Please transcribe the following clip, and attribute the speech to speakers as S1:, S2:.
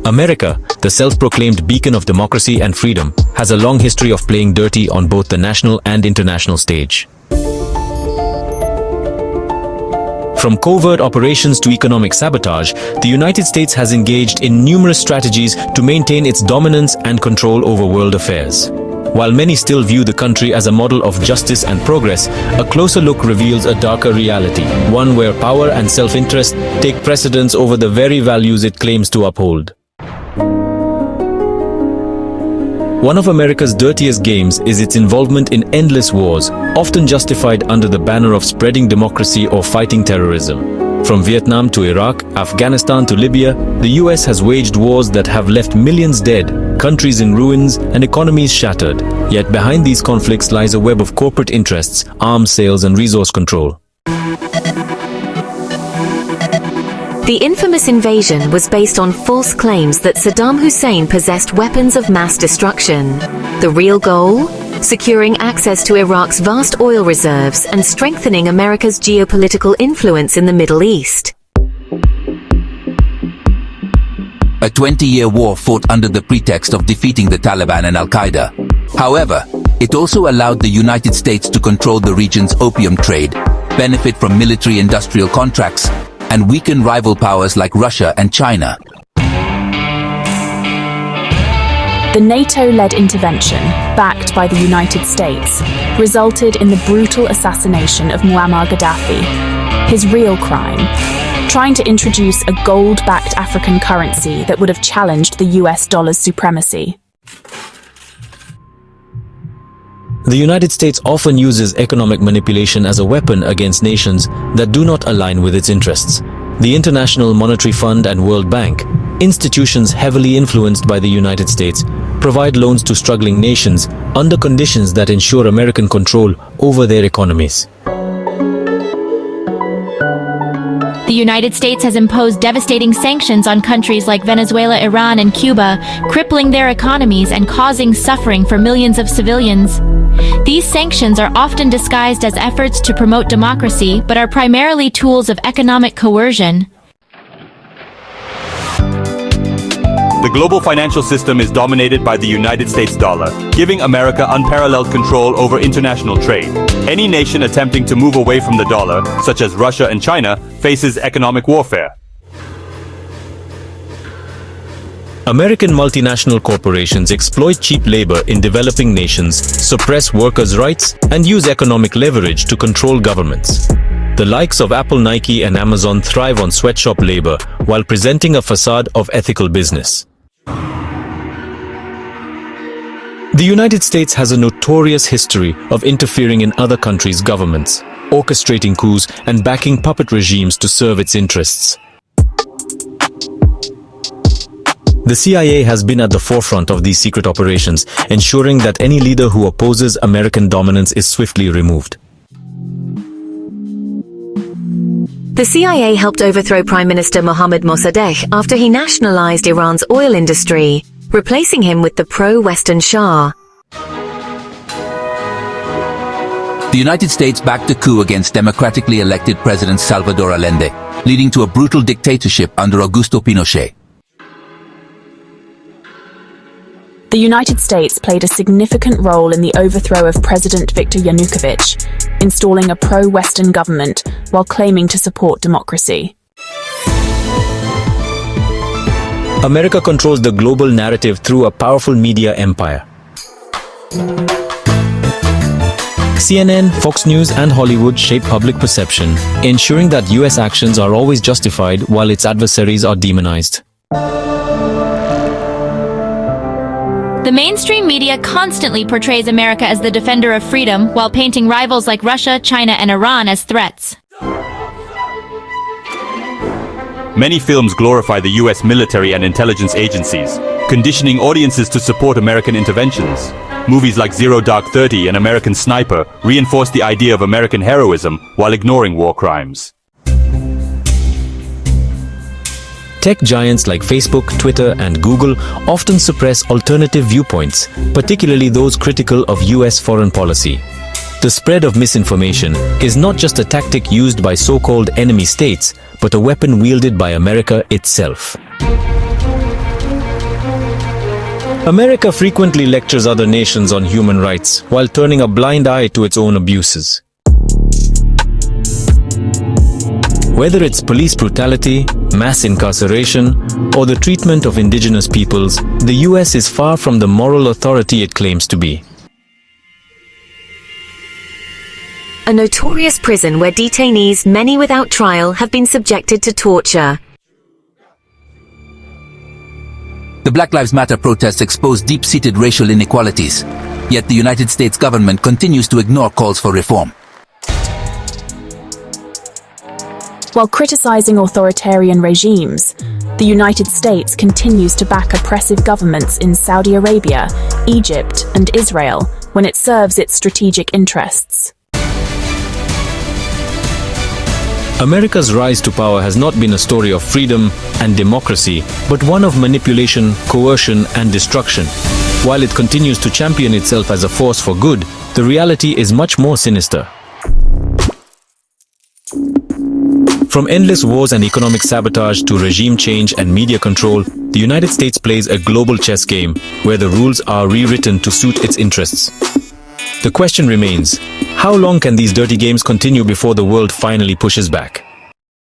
S1: America, the self-proclaimed beacon of democracy and freedom, has a long history of playing dirty on both the national and international stage. From covert operations to economic sabotage, the United States has engaged in numerous strategies to maintain its dominance and control over world affairs. While many still view the country as a model of justice and progress, a closer look reveals a darker reality, one where power and self-interest take precedence over the very values it claims to uphold. One of America's dirtiest games is its involvement in endless wars, often justified under the banner of spreading democracy or fighting terrorism. From Vietnam to Iraq, Afghanistan to Libya, the US has waged wars that have left millions dead, countries in ruins, and economies shattered. Yet behind these conflicts lies a web of corporate interests, arms sales, and resource control.
S2: The infamous invasion was based on false claims that Saddam Hussein possessed weapons of mass destruction. The real goal? Securing access to Iraq's vast oil reserves and strengthening America's geopolitical influence in the Middle East.
S3: A 20-year war fought under the pretext of defeating the Taliban and Al-Qaeda. However, it also allowed the United States to control the region's opium trade, benefit from military-industrial contracts, and weaken rival powers like Russia and China.
S4: The NATO-led intervention, backed by the United States, resulted in the brutal assassination of Muammar Gaddafi. His real crime: trying to introduce a gold-backed African currency that would have challenged the US dollar's supremacy.
S1: The United States often uses economic manipulation as a weapon against nations that do not align with its interests. The International Monetary Fund and World Bank, institutions heavily influenced by the United States, provide loans to struggling nations under conditions that ensure American control over their economies.
S5: The United States has imposed devastating sanctions on countries like Venezuela, Iran, and Cuba, crippling their economies and causing suffering for millions of civilians. These sanctions are often disguised as efforts to promote democracy, but are primarily tools of economic coercion.
S6: The global financial system is dominated by the United States dollar, giving America unparalleled control over international trade. Any nation attempting to move away from the dollar, such as Russia and China, faces economic warfare.
S1: American multinational corporations exploit cheap labor in developing nations, suppress workers' rights, and use economic leverage to control governments. The likes of Apple, Nike, and Amazon thrive on sweatshop labor while presenting a facade of ethical business. The United States has a notorious history of interfering in other countries' governments, orchestrating coups and backing puppet regimes to serve its interests. The CIA has been at the forefront of these secret operations, ensuring that any leader who opposes American dominance is swiftly removed.
S2: The CIA helped overthrow Prime Minister Mohammad Mossadegh after he nationalized Iran's oil industry, replacing him with the pro-Western Shah.
S3: The United States backed a coup against democratically elected President Salvador Allende, leading to a brutal dictatorship under Augusto Pinochet.
S4: The United States played a significant role in the overthrow of President Viktor Yanukovych, installing a pro-Western government while claiming to support democracy.
S1: America controls the global narrative through a powerful media empire. CNN, Fox News, and Hollywood shape public perception, ensuring that US actions are always justified while its adversaries are demonized.
S5: The mainstream media constantly portrays America as the defender of freedom, while painting rivals like Russia, China, and Iran as threats.
S6: Many films glorify the US military and intelligence agencies, conditioning audiences to support American interventions. Movies like Zero Dark 30 and American Sniper reinforce the idea of American heroism while ignoring war crimes.
S1: Tech giants like Facebook, Twitter, and Google often suppress alternative viewpoints, particularly those critical of US foreign policy. The spread of misinformation is not just a tactic used by so-called enemy states, but a weapon wielded by America itself. America frequently lectures other nations on human rights while turning a blind eye to its own abuses. Whether it's police brutality, mass incarceration, or the treatment of indigenous peoples, the US is far from the moral authority it claims to be.
S2: A notorious prison where detainees, many without trial, have been subjected to torture.
S3: The Black Lives Matter protests expose deep-seated racial inequalities, yet the United States government continues to ignore calls for reform.
S4: While criticizing authoritarian regimes, the United States continues to back oppressive governments in Saudi Arabia, Egypt, and Israel when it serves its strategic interests.
S1: America's rise to power has not been a story of freedom and democracy, but one of manipulation, coercion, and destruction. While it continues to champion itself as a force for good, the reality is much more sinister. From endless wars and economic sabotage to regime change and media control, the United States plays a global chess game where the rules are rewritten to suit its interests. The question remains, how long can these dirty games continue before the world finally pushes back?